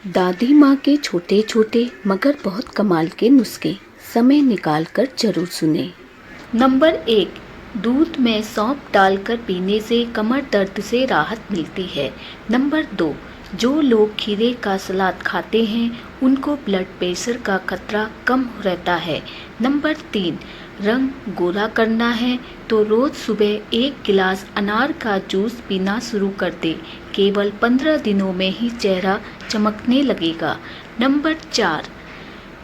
दादी माँ के छोटे छोटे मगर बहुत कमाल के नुस्खे समय निकाल कर जरूर सुने। नंबर 1, दूध में सौंफ डालकर पीने से कमर दर्द से राहत मिलती है। नंबर 2, जो लोग खीरे का सलाद खाते हैं उनको ब्लड प्रेशर का खतरा कम रहता है। नंबर 3, रंग गोरा करना है तो रोज सुबह 1 गिलास अनार का जूस पीना शुरू कर दे। केवल 15 दिनों में ही चेहरा चमकने लगेगा। नंबर 4,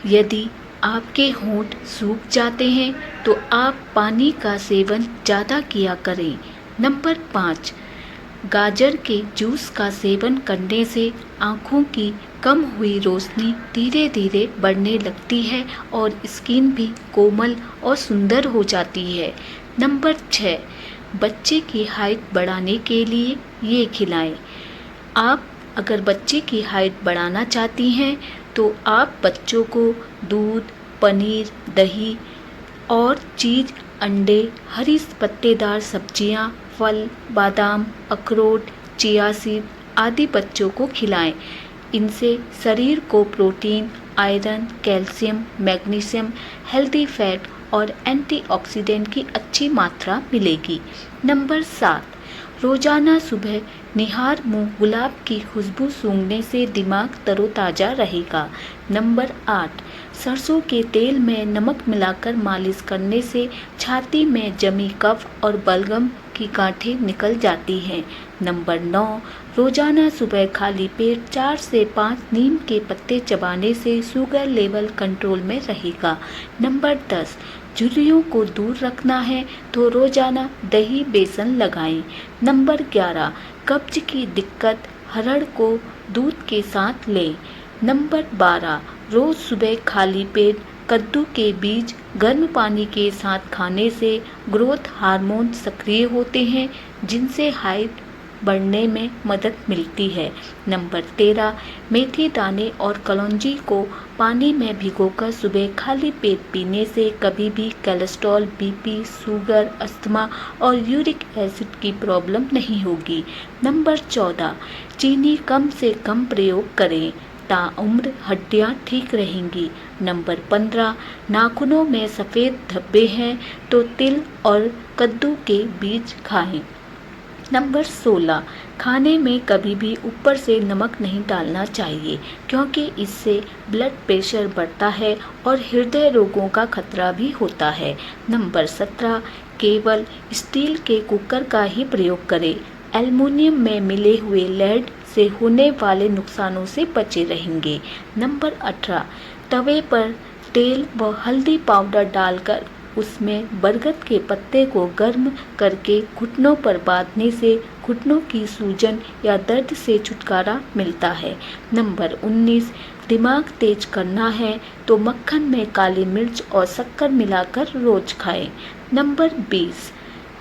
यदि आपके होंठ सूख जाते हैं तो आप पानी का सेवन ज़्यादा किया करें। नंबर 5, गाजर के जूस का सेवन करने से आँखों की कम हुई रोशनी धीरे धीरे बढ़ने लगती है और स्किन भी कोमल और सुंदर हो जाती है। नंबर 6, बच्चे की हाइट बढ़ाने के लिए ये खिलाएं। आप अगर बच्चे की हाइट बढ़ाना चाहती हैं तो आप बच्चों को दूध, पनीर, दही और चीज़, अंडे, हरी पत्तेदार सब्जियां, फल, बादाम, अखरोट, चिया सीड आदि बच्चों को खिलाएं। इनसे शरीर को protein, iron, calcium, magnesium, healthy fat और एंटीऑक्सीडेंट की अच्छी मात्रा मिलेगी। नंबर 7, रोजाना सुबह निहार मुंह गुलाब की खुशबू सूंघने से दिमाग तरोताज़ा रहेगा। नंबर 8, सरसों के तेल में नमक मिलाकर मालिश करने से छाती में जमी कफ और बलगम की गांठें निकल जाती हैं। नंबर 9, रोजाना सुबह खाली पेट 4 से 5 नीम के पत्ते चबाने से शुगर लेवल कंट्रोल में रहेगा। नंबर 10, झुर्रियों को दूर रखना है तो रोजाना दही बेसन लगाएं। नंबर 11, कब्ज की दिक्कत हरड़ को दूध के साथ लें। नंबर 12, रोज सुबह खाली पेट कद्दू के बीज गर्म पानी के साथ खाने से ग्रोथ हार्मोन सक्रिय होते हैं जिनसे हाइट बढ़ने में मदद मिलती है। नंबर 13, मेथी दाने और कलौंजी को पानी में भिगोकर सुबह खाली पेट पीने से कभी भी कोलेस्ट्रॉल, बीपी, शुगर, अस्थमा और यूरिक एसिड की प्रॉब्लम नहीं होगी। नंबर 14, चीनी कम से कम प्रयोग करें, ताउम्र हड्डियां ठीक रहेंगी। नंबर 15, नाखूनों में सफ़ेद धब्बे हैं तो तिल और कद्दू के बीज खाएं। नंबर 16, खाने में कभी भी ऊपर से नमक नहीं डालना चाहिए क्योंकि इससे ब्लड प्रेशर बढ़ता है और हृदय रोगों का खतरा भी होता है। नंबर 17, केवल स्टील के कुकर का ही प्रयोग करें। एल्युमिनियम में मिले हुए लेड से होने वाले नुकसानों से बचे रहेंगे। नंबर 18, तवे पर तेल व हल्दी पाउडर डालकर उसमें बरगद के पत्ते को गर्म करके घुटनों पर बांधने से घुटनों की सूजन या दर्द से छुटकारा मिलता है। नंबर 19, दिमाग तेज करना है तो मक्खन में काली मिर्च और शक्कर मिलाकर रोज खाएं। नंबर 20,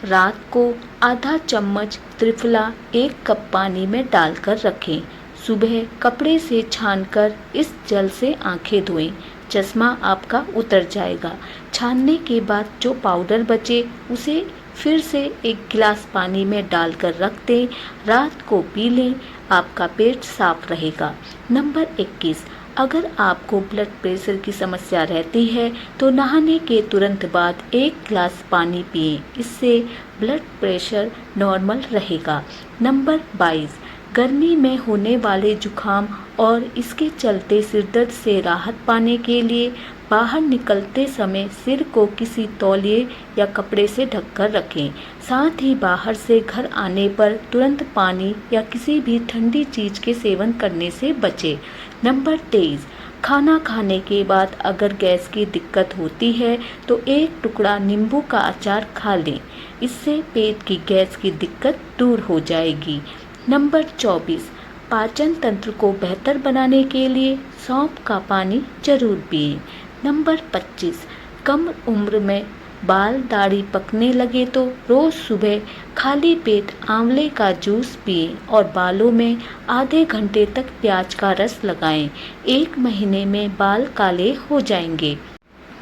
रात को आधा चम्मच त्रिफला 1 कप पानी में डालकर रखें। सुबह कपड़े से छानकर इस जल से आंखें धोएं। चश्मा आपका उतर जाएगा। छानने के बाद जो पाउडर बचे उसे फिर से 1 गिलास पानी में डालकर रख दें। रात को पी लें, आपका पेट साफ रहेगा। नंबर 21, अगर आपको ब्लड प्रेशर की समस्या रहती है तो नहाने के तुरंत बाद 1 गिलास पानी पिएं, इससे ब्लड प्रेशर नॉर्मल रहेगा। नंबर 22, गर्मी में होने वाले जुखाम और इसके चलते सिरदर्द से राहत पाने के लिए बाहर निकलते समय सिर को किसी तौलिए या कपड़े से ढककर रखें। साथ ही बाहर से घर आने पर तुरंत पानी या किसी भी ठंडी चीज़ के सेवन करने से बचें। नंबर 23, खाना खाने के बाद अगर गैस की दिक्कत होती है तो 1 टुकड़ा नींबू का अचार खा लें, इससे पेट की गैस की दिक्कत दूर हो जाएगी। नंबर 24, पाचन तंत्र को बेहतर बनाने के लिए सौंफ का पानी जरूर पिएं। नंबर 25, कम उम्र में बाल दाढ़ी पकने लगे तो रोज़ सुबह खाली पेट आंवले का जूस पिएं और बालों में आधे घंटे तक प्याज का रस लगाएं। 1 महीने में बाल काले हो जाएंगे।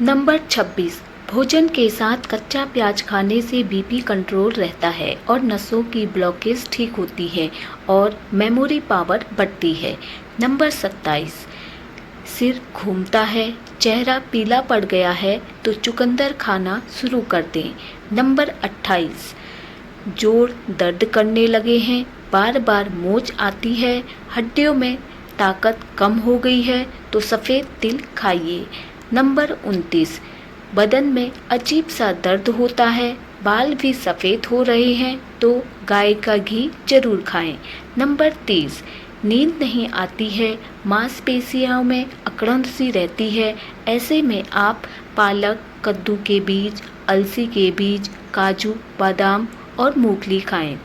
नंबर 26, भोजन के साथ कच्चा प्याज खाने से बीपी कंट्रोल रहता है और नसों की ब्लॉकेज ठीक होती है और मेमोरी पावर बढ़ती है। नंबर 27, सिर घूमता है, चेहरा पीला पड़ गया है तो चुकंदर खाना शुरू कर दें। नंबर 28, जोड़ दर्द करने लगे हैं, बार बार मोच आती है, हड्डियों में ताकत कम हो गई है तो सफ़ेद तिल खाइए। नंबर 29, बदन में अजीब सा दर्द होता है, बाल भी सफ़ेद हो रहे हैं तो गाय का घी जरूर खाएं। नंबर 30, नींद नहीं आती है, मांसपेशियों में अकड़न सी रहती है, ऐसे में आप पालक, कद्दू के बीज, अलसी के बीज, काजू, बादाम और मूंगफली खाएं।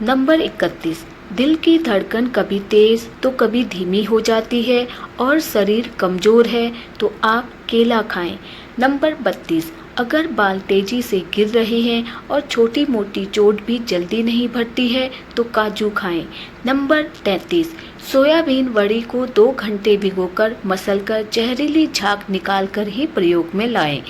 नंबर 31, दिल की धड़कन कभी तेज तो कभी धीमी हो जाती है और शरीर कमज़ोर है तो आप केला खाएं। नंबर 32, अगर बाल तेजी से गिर रहे हैं और छोटी मोटी चोट भी जल्दी नहीं भरती है तो काजू खाएं। नंबर 33, सोयाबीन वड़ी को 2 घंटे भिगोकर मसलकर जहरीली झाग निकालकर ही प्रयोग में लाएं।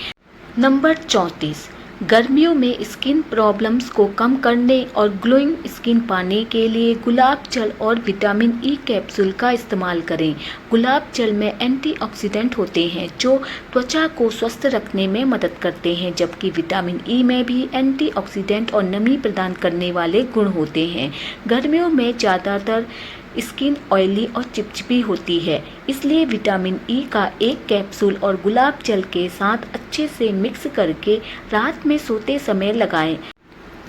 नंबर 34, गर्मियों में स्किन प्रॉब्लम्स को कम करने और ग्लोइंग स्किन पाने के लिए गुलाब जल और विटामिन ई कैप्सूल का इस्तेमाल करें। गुलाब जल में एंटीऑक्सीडेंट होते हैं जो त्वचा को स्वस्थ रखने में मदद करते हैं, जबकि विटामिन ई में भी एंटीऑक्सीडेंट और नमी प्रदान करने वाले गुण होते हैं। गर्मियों में ज़्यादातर स्किन ऑयली और चिपचिपी होती है, इसलिए विटामिन ई का एक कैप्सूल और गुलाब जल के साथ अच्छे से मिक्स करके रात में सोते समय लगाएं।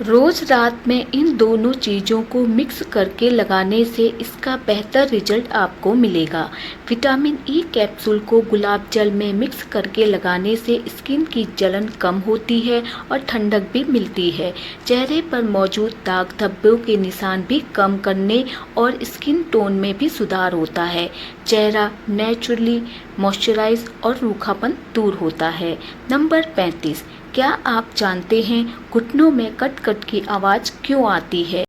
रोज रात में इन दोनों चीज़ों को मिक्स करके लगाने से इसका बेहतर रिजल्ट आपको मिलेगा। विटामिन ई कैप्सूल को गुलाब जल में मिक्स करके लगाने से स्किन की जलन कम होती है और ठंडक भी मिलती है। चेहरे पर मौजूद दाग धब्बों के निशान भी कम करने और स्किन टोन में भी सुधार होता है। चेहरा नेचुरली मॉइस्चराइज और रूखापन दूर होता है। नंबर 35, क्या आप जानते हैं घुटनों में कट कट की आवाज़ क्यों आती है?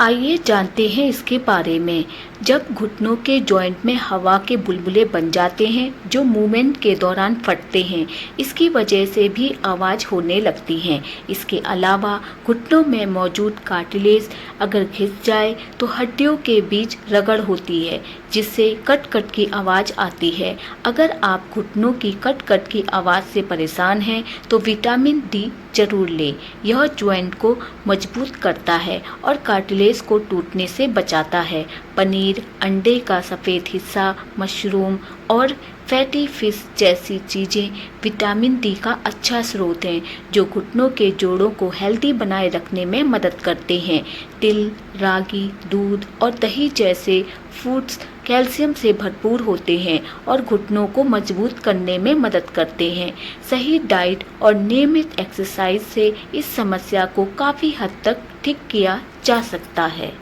आइए जानते हैं इसके बारे में। जब घुटनों के जॉइंट में हवा के बुलबुले बन जाते हैं जो मूवमेंट के दौरान फटते हैं, इसकी वजह से भी आवाज़ होने लगती है। इसके अलावा घुटनों में मौजूद कार्टिलेज अगर घिस जाए तो हड्डियों के बीच रगड़ होती है जिससे कट कट की आवाज़ आती है। अगर आप घुटनों की कट कट की आवाज़ से परेशान हैं तो विटामिन डी जरूर लें। यह जॉइंट को मजबूत करता है और कार्टिलेज को टूटने से बचाता है। पनीर, अंडे का सफ़ेद हिस्सा, मशरूम और फैटी फिश जैसी चीज़ें विटामिन डी का अच्छा स्रोत हैं जो घुटनों के जोड़ों को हेल्दी बनाए रखने में मदद करते हैं। तिल, रागी, दूध और दही जैसे फूड्स कैल्शियम से भरपूर होते हैं और घुटनों को मजबूत करने में मदद करते हैं। सही डाइट और नियमित एक्सरसाइज से इस समस्या को काफ़ी हद तक ठीक किया जा सकता है।